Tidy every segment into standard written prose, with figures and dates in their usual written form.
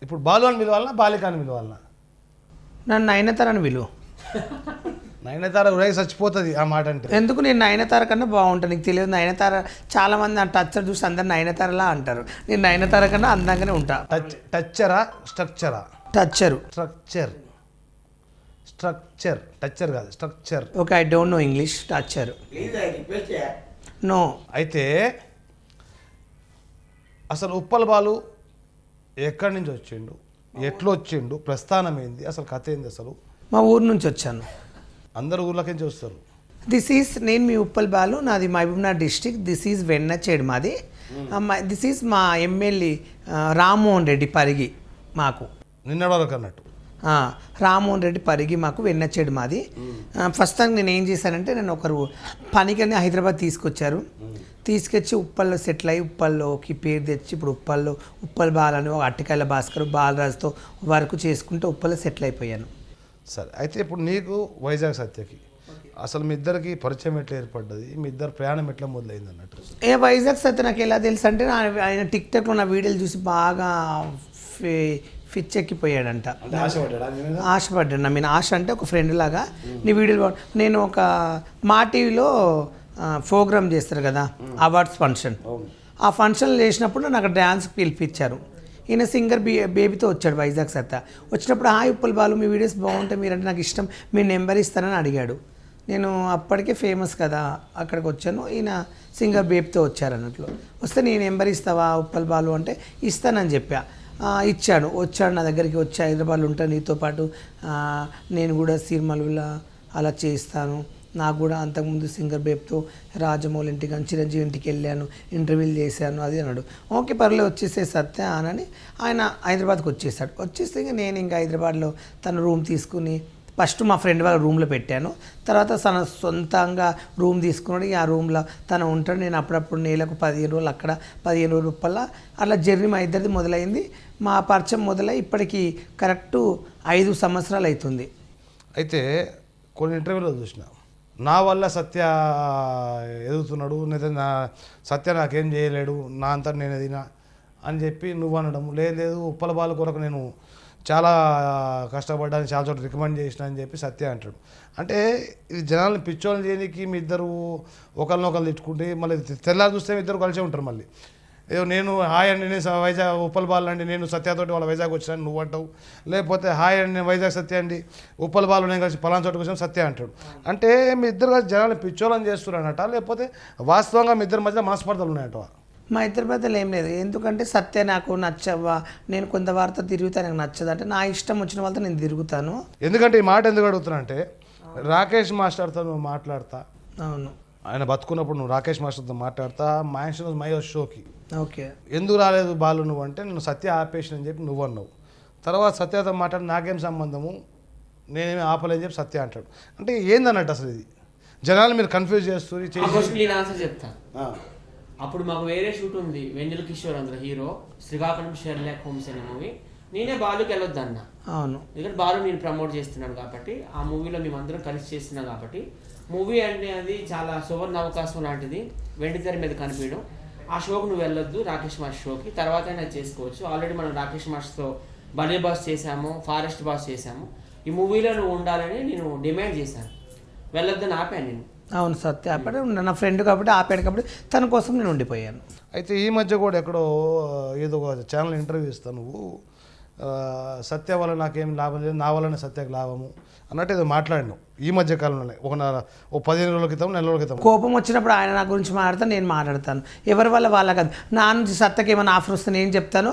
ఇప్పుడు బాలు అని పిలవాలనా బాలిక అని పిలవాలనా? నన్ను నయనతార అని పిలువు. నయనతార ఉదయం చచ్చిపోతుంది ఆ మాట అంటే. ఎందుకు? నేను నయనతార కన్నా బాగుంటాను. నీకు తెలియదు, నయనతార చాలా మంది ఆ టచ్చర్ చూసి అందరు నయనతారలా అంటారు. నేను నయనతార కన్నా అందంగానే ఉంటా. టచ్చరా స్ట్రక్చరా? టచ్చరు. స్ట్రక్చర్ టచ్చర్ కాదు structure. Okay, I don't know English. టచ్చర్ నో. అయితే అసలు ఉప్పల్ బాలు ఎక్కడి నుంచి వచ్చిండు, ఎట్లా వచ్చిండు, ప్రస్థానం ఏంది, అసలు కథ ఏంది? అసలు మా ఊరు నుంచి వచ్చాను. అందరు ఊర్లకించి వస్తారు. నేను మీ ఉప్పల్ బాలు, నాది మహబూబ్నగర్ డిస్టిక్. దిస్ ఈజ్ వెన్నచేడు మాది. దిస్ ఈజ్ మా ఎమ్మెల్యే రామ్మోహన్ రెడ్డి పరిగి. మాకు నిన్నటి వరకు అన్నట్టు రామ్మోహన్ రెడ్డి పరిగి మాకు వెన్నచేడు మాది. ఫస్ట్ టైం నేను ఏం చేశానంటే, నేను ఒకరు పనికని హైదరాబాద్ తీసుకొచ్చారు. తీసుకొచ్చి ఉప్పల్లో సెటిల్ అయ్యి ఉప్పల్లోకి పేరు తెచ్చి ఇప్పుడు ఉప్పల్ బాలని ఒక అట్టికాయల భాస్కర్ బాలరాజుతో వర్క్ చేసుకుంటూ ఉప్పల్లో సెటిల్ అయిపోయాను. సరే, అయితే ఇప్పుడు నీకు వైజాగ్ సత్యకి అసలు మీ ఇద్దరికి పరిచయం ఎట్లా ఏర్పడ్డది, మీ ఇద్దరు ప్రయాణం ఎట్లా మొదలైంది అన్నట్టు? వైజాగ్ సత్య నాకు ఎలా తెలుసు అంటే, ఆయన టిక్టాక్లో నా వీడియోలు చూసి బాగా పిచ్చెక్కిపోయాడంట. ఆశపడ్డాడు. ఆశ అంటే ఒక ఫ్రెండ్ లాగా నీ వీడియోలు. నేను ఒక మా టీవీలో ప్రోగ్రామ్ చేస్తారు కదా, అవార్డ్స్ ఫంక్షన్. ఆ ఫంక్షన్లు చేసినప్పుడు నాకు డ్యాన్స్కి పిలిపించారు. ఈయన సింగర్ బేబీతో వచ్చాడు వైజాగ్ సత్తా. వచ్చినప్పుడు హాయ్ ఉప్పల్ బాలు, మీ వీడియోస్ బాగుంటాయి, మీరంటే నాకు ఇష్టం, మీ నెంబర్ ఇస్తానని అడిగాడు. నేను అప్పటికే ఫేమస్ కదా, అక్కడికి వచ్చాను. ఈయన సింగర్ బేబీతో వచ్చారు అన్నట్లు. వస్తే నేను నెంబర్ ఇస్తావా ఉప్పల్ బాలు అంటే ఇస్తానని చెప్పా. వచ్చాడు నా దగ్గరికి. వచ్చి హైదరాబాద్లో ఉంటాను, నీతో పాటు నేను కూడా సినిమాలు అలా చేస్తాను, నాకు కూడా అంతకుముందు సింగర్ బేబ్తో రాజమౌళి ఇంటికి కానీ చిరంజీవి ఇంటికి వెళ్ళాను, ఇంటర్వ్యూలు చేశాను అది అన్నాడు. ఓకే పర్లేదు వచ్చేసే సత్య అని ఆయన హైదరాబాద్కి వచ్చేసాడు. వచ్చేస్తే నేను ఇంకా హైదరాబాద్లో తన రూమ్ తీసుకుని ఫస్ట్ మా ఫ్రెండ్ వాళ్ళ రూమ్లో పెట్టాను. తర్వాత తన సొంతంగా రూమ్ తీసుకున్నాడు. ఆ రూమ్లో తను ఉంటాడు. నేను అప్పుడప్పుడు నెలకు 15 రోజులు అక్కడ 15 రోజులు ఉప్పల్లా అలా జర్నీ మా ఇద్దరిది మొదలైంది. మా పరిచయం మొదలై ఇప్పటికి కరెక్టు 5 సంవత్సరాలు అవుతుంది. అయితే కొన్ని ఇంటర్వ్యూలో చూసిన, నా వల్ల సత్య ఎదుగుతున్నాడు, నా సత్య నాకేం చేయలేడు, నా అంతా నేను ఎదిగినా అని చెప్పి నువ్వు అనడం. లేదు ఉప్పల బాల కొరకు నేను చాలా కష్టపడ్డాను, చాలా చోట్ల రికమెండ్ చేసిన అని చెప్పి సత్య అంటాడు. అంటే ఇది జనాలను పిచ్చోళ్ళు చేయడానికి మీ ఇద్దరు ఒకరినొకరు తిట్టుకుంటే మళ్ళీ తెల్లారి చూస్తే ఇద్దరు కలిసే ఉంటారు. మళ్ళీ ఏదో నేను హాయ్ అండి నేను వైజాగ్ ఉప్పల్ బాల్ అండి నేను సత్యతోటి వాళ్ళ వైజాగ్ వచ్చినాను నువ్వు అంటావు, లేకపోతే హాయ్ అండి నేను వైజాగ్ సత్య అండి ఉప్పల్ బాల్ నేను కలిసి పలానా చోటుకు వచ్చాను సత్య అంటాడు. అంటే మీ ఇద్దరు కలిసి జనాలను పిచ్చోళ్ళని చేస్తున్నారనట, లేకపోతే వాస్తవంగా మీ ఇద్దరి మధ్య మనస్పర్ధలు ఉన్నాయట? మా ఇద్దరి మధ్యలో ఏం లేదు. ఎందుకంటే సత్య నాకు నచ్చవా, నేను కొంత వారితో తిరుగుతా, నాకు నచ్చదు అంటే నా ఇష్టం వచ్చిన వాళ్ళతో నేను తిరుగుతాను. ఎందుకంటే ఈ మాట ఎందుకు అడుగుతున్నా అంటే, రాకేష్ మాస్టర్తో నువ్వు మాట్లాడతా, అవును ఆయన బతుకున్నప్పుడు నువ్వు రాకేష్ మాస్టర్తో మాట్లాడతా, మై షోకి ఓకే ఎందుకు రాలేదు బాలు నువ్వు అంటే, నేను సత్య ఆపేషన్ అని చెప్పి నువ్వు అన్నావు. తర్వాత సత్యతో మాట్లాడి నాకేం సంబంధము, నేనేమి ఆపలేని చెప్పి సత్య అంటాడు. అంటే ఏందన్నట్టు అసలు ఇది జనాలు మీరు కన్ఫ్యూజ్ చేస్తుంది. చెప్తాను. అప్పుడు మాకు వేరే షూట్ ఉంది, వెంజల్ కిషోర్ అందరూ హీరో, శ్రీకాకుళం షెర్లాక్ హోమ్స్ అనే మూవీ. నేనే బాలుకి వెళ్ళొద్దు అన్న. అవును, ఎందుకంటే బాలు నేను ప్రమోట్ చేస్తున్నాను కాబట్టి, ఆ మూవీలో మేమందరం కలిసి చేస్తున్నాం కాబట్టి, మూవీ అంటే అది చాలా సువర్ణ అవకాశం లాంటిది, వెండితెర మీద కనిపించడం. ఆ షోకి నువ్వు వెళ్ళొద్దు, రాకేష్ మాస్టర్ షోకి, తర్వాత అయినా చేసుకోవచ్చు. ఆల్రెడీ మనం రాకేష్ మాస్టర్తో బలే బాస్ చేశాము, ఫారెస్ట్ బాస్ చేశాము, ఈ మూవీలో నువ్వు ఉండాలని నేను డిమాండ్ చేశాను, వెళ్ళొద్దని ఆపాను నేను. అవును సత్య ఆపాడు, నా ఫ్రెండ్ కాబట్టి ఆపాడు కాబట్టి తన కోసం నేను ఉండిపోయాను. అయితే ఈ మధ్య కూడా ఎక్కడో ఏదో ఒక ఛానల్ ఇంటర్వ్యూ ఇస్తాను, నువ్వు సత్య వల్ల నాకేం లాభం లేదు, నా వల్లనే సత్యకు లాభము అన్నట్టు ఏదో మాట్లాడినావు ఈ మధ్య కాలంలోనే, ఒక 15 రోజుల క్రితం, నెల రోజుల క్రితం. కోపం వచ్చినప్పుడు ఆయన నా గురించి మాట్లాడతాను, నేను మాట్లాడతాను. ఎవరి వల్ల వాళ్ళ కాదు, నా నుంచి సత్తకి ఏమైనా ఆఫర్ వస్తే నేను చెప్తాను,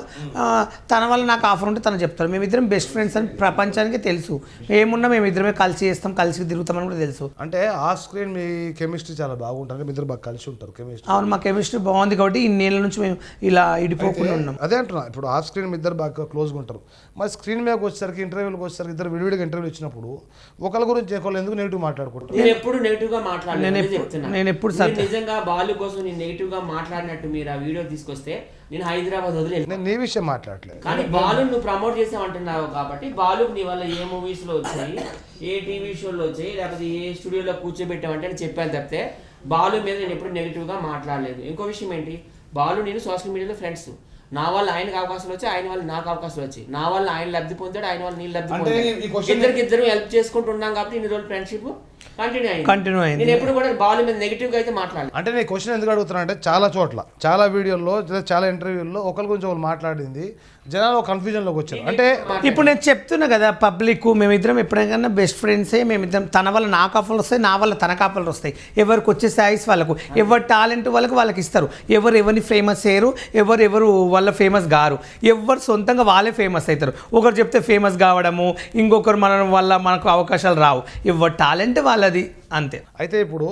తన వల్ల నాకు ఆఫర్ ఉంటే తను చెప్తాను. మేమిద్దరం బెస్ట్ ఫ్రెండ్స్ అని ప్రపంచానికి తెలుసు. ఏమున్నా మేమిద్దరమే కలిసి చేస్తాం, కలిసి తిరుగుతామని కూడా తెలుసు. అంటే ఆఫ్ స్క్రీన్ మీ కెమిస్ట్రీ చాలా బాగుంటుంది, మీ ఇద్దరు బాగా కలిసి ఉంటారు కెమిస్ట్రీ. అవును, మా కెమిస్ట్రీ బాగుంది కాబట్టి ఇన్నేళ్ళ నుంచి మేము ఇలా ఇడిపోకుండా ఉన్నాం. అదే అంటున్నా, ఇప్పుడు ఆఫ్ స్క్రీన్ మీ ఇద్దరు బాగా క్లోజ్గా ఉంటారు, మరి స్క్రీన్ మీదకి వచ్చేసరికి ఇంటర్వ్యూలకు వచ్చేసరికి ఇద్దరు విడివిడిగా ఇంటర్వ్యూ ఇచ్చినప్పుడు ఒకరి గురించి ఒకళ్ళు ఎందుకు నెగిటివ్ మాట్లాడుకుంటారు? నేను ఎప్పుడు నెగిటివ్ గా మాట్లాడలేదు. నేను ఎప్పుడు నిజంగా బాలు కోసం నేను నెగిటివ్ గా మాట్లాడినట్టు మీరు ఆ వీడియో తీసుకొస్తే నేను హైదరాబాద్ వదిలేదు. నేను నీ విషయం మాట్లాడలేదు, కానీ బాలు నువ్వు ప్రమోట్ చేసావంటున్నావు కాబట్టి, బాలు నీ వల్ల ఏ మూవీస్ లో వచ్చాయి, ఏ టీవీ షోలో వచ్చాయి, లేకపోతే ఏ స్టూడియోలో కూర్చోబెట్టావంటే నేను చెప్పాను తప్పితే బాలు మీద నేను ఎప్పుడు నెగిటివ్ గా మాట్లాడలేదు. ఇంకో విషయం ఏంటి, బాలు నేను సోషల్ మీడియాలో ఫ్రెండ్స్, నా వల్ల ఆయనకు అవకాశాలు వచ్చి, ఆయన వల్ల నాకు అవకాశాలు వచ్చి, నా వల్ల ఆయన లబ్ధి పొందాడు, ఆయన వల్ల నేను లబ్ధి అంటే ఈ పొందాడు. question- ఇద్దరు హెల్ప్ చేసుకుంటూ ఉన్నాం కాబట్టి ఇన్ని రోజులు ఫ్రెండ్షిప్ కంటిన్యూ అయింది. అయింది. నేను ఎప్పుడు కూడా బాల్ మీద నెగిటివ్ గా అయితే మాట్లాడలేదు. అంటే నేను క్వశ్చన్ ఎందుకు అడుగుతున్నా అంటే చాలా చోట్ల చాలా వీడియోల్లో చాలా ఇంటర్వ్యూల్లో ఒకరి గురించి ఒకరు మాట్లాడింది జనాలు కన్ఫ్యూజన్లోకి వచ్చారు. అంటే ఇప్పుడు నేను చెప్తున్నా కదా పబ్లిక్ మేమిద్దరం ఎప్పుడైనా బెస్ట్ ఫ్రెండ్సే, మేమిద్దరం తన వల్ల నాకు ఆఫర్లు వస్తాయి, నా వల్ల తనకు ఆఫర్లు వస్తాయి. ఎవరికి వచ్చే స్థాయిస్ వాళ్ళకు, ఎవరి టాలెంట్ వాళ్ళకి ఇస్తారు. ఎవరిని ఫేమస్ చేయరు, ఎవరు వాళ్ళ ఫేమస్ గారు, ఎవరు సొంతంగా వాళ్ళే ఫేమస్ అవుతారు. ఒకరు చెప్తే ఫేమస్ కావడము, ఇంకొకరు మన వల్ల మనకు అవకాశాలు రావు. ఎవరి టాలెంట్ వాళ్ళది అంతే. అయితే ఇప్పుడు